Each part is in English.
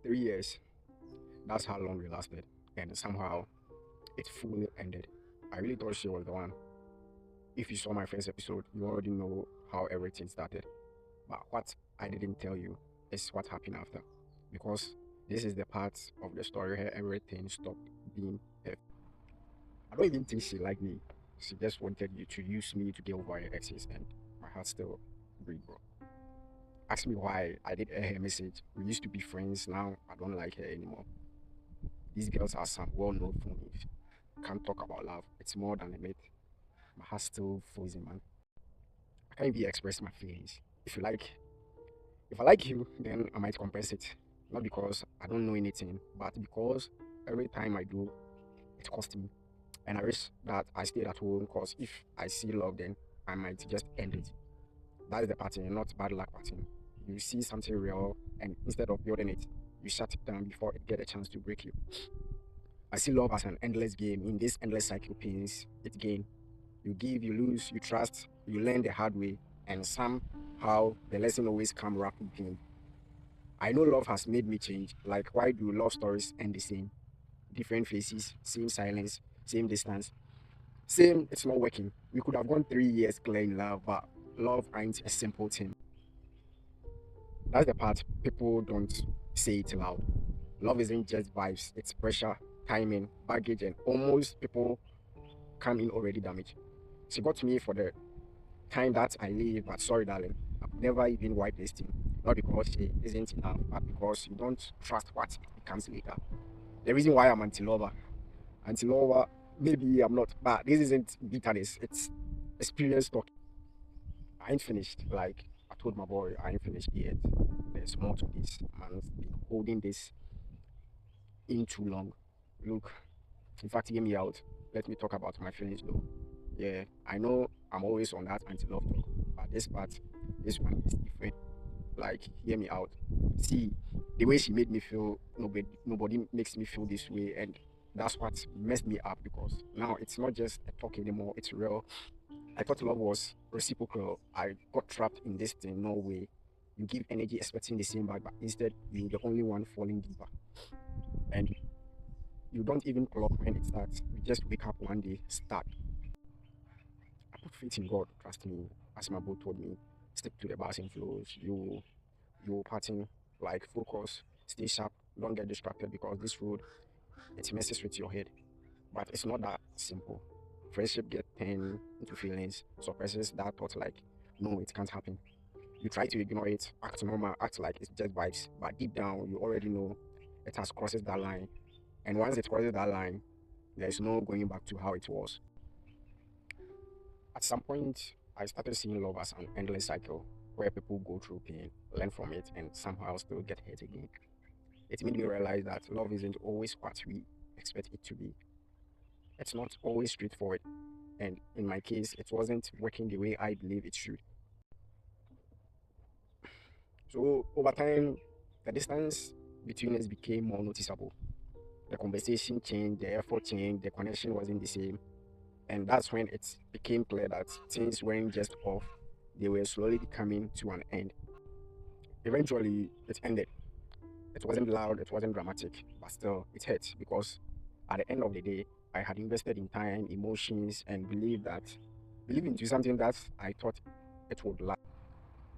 3 years. That's how long we lasted. And somehow it fully ended. I really thought she was the one. If you saw my first episode, you already know how everything started. But what I didn't tell you is what happened after. Because this is the part of the story where everything stopped being perfect. I don't even think she liked me. She just wanted you to use me to get over your exes, and my heart still break, bro. Ask me why I did her message. We used to be friends, now I don't like her anymore. These girls are some well-known for me. Can't talk about love. It's more than a myth. My heart's still frozen, man. I can't even express my feelings. If you like, if I like you, then I might compensate. Not because I don't know anything, but because every time I do, it costs me. And I wish that I stayed at home because if I see love, then I might just end it. That is the pattern, not bad luck pattern. You see something real, and instead of building it, you shut it down before it get a chance to break you. I see love as an endless game. In this endless cycle pains, it gain. You give, you lose, you trust, you learn the hard way, and somehow the lesson always come wrapped in pain. I know love has made me change. Like, why do love stories end the same? Different faces, same silence, same distance, same. It's not working. We could have gone 3 years clear in love, but love ain't a simple thing. That's the part people don't say it loud. Love isn't just vibes, it's pressure, timing, baggage, and almost people come in already damaged. She got me for the time that I live, but sorry, darling, I've never even wiped this thing. Not because she isn't enough, but because you don't trust what it becomes later. The reason why I'm anti-lover, maybe I'm not, but this isn't bitterness, it's experience talking. I ain't finished. Like I told my boy, I ain't finished yet. There's more to this. Man's been holding this in too long. Look, in fact, hear me out. Let me talk about my feelings though. Yeah, I know I'm always on that anti-love talk, but this part, this one is different. Like, hear me out. See, the way she made me feel, nobody makes me feel this way, and that's what messed me up because now it's not just a talk anymore, it's real. I thought love was reciprocal. I got trapped in this thing, no way. You give energy expecting the same back, but instead you're the only one falling deeper. And you don't even clock when it starts. You just wake up one day, start. I put faith in God, trust me. As my boy told me, stick to the passing flows. You pattern, like focus, stay sharp, don't get distracted because this road it messes with your head. But it's not that simple. Friendship get turned into feelings, surprises that thought like, no, it can't happen. You try to ignore it, act normal, act like it's just vibes, but deep down you already know it has crosses that line. And once it crosses that line, there is no going back to how it was. At some point, I started seeing love as an endless cycle where people go through pain, learn from it, and somehow still get hurt again. It made me realize that love isn't always what we expect it to be. It's not always straightforward, and in my case, it wasn't working the way I believe it should. So over time, the distance between us became more noticeable. The conversation changed, the effort changed, the connection wasn't the same. And that's when it became clear that things weren't just off, they were slowly coming to an end. Eventually, it ended. It wasn't loud, it wasn't dramatic, but still, it hurt because at the end of the day, I had invested in time, emotions, and believe into something that I thought it would last.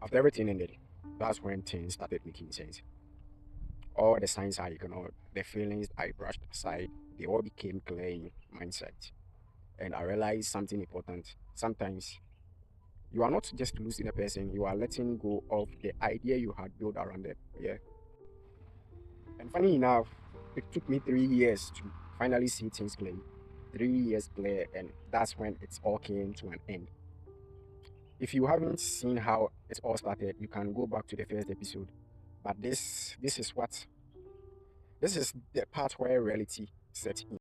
After everything ended, that's when things started making sense. All the signs I ignored, the feelings I brushed aside, they all became clear in mindset. And I realized something important. Sometimes you are not just losing a person, you are letting go of the idea you had built around them. Yeah. And funny enough, it took me 3 years to finally see things clearly. 3 years clear, and that's when it all came to an end. If you haven't seen how it all started, you can go back to the first episode. But this is the part where reality set in.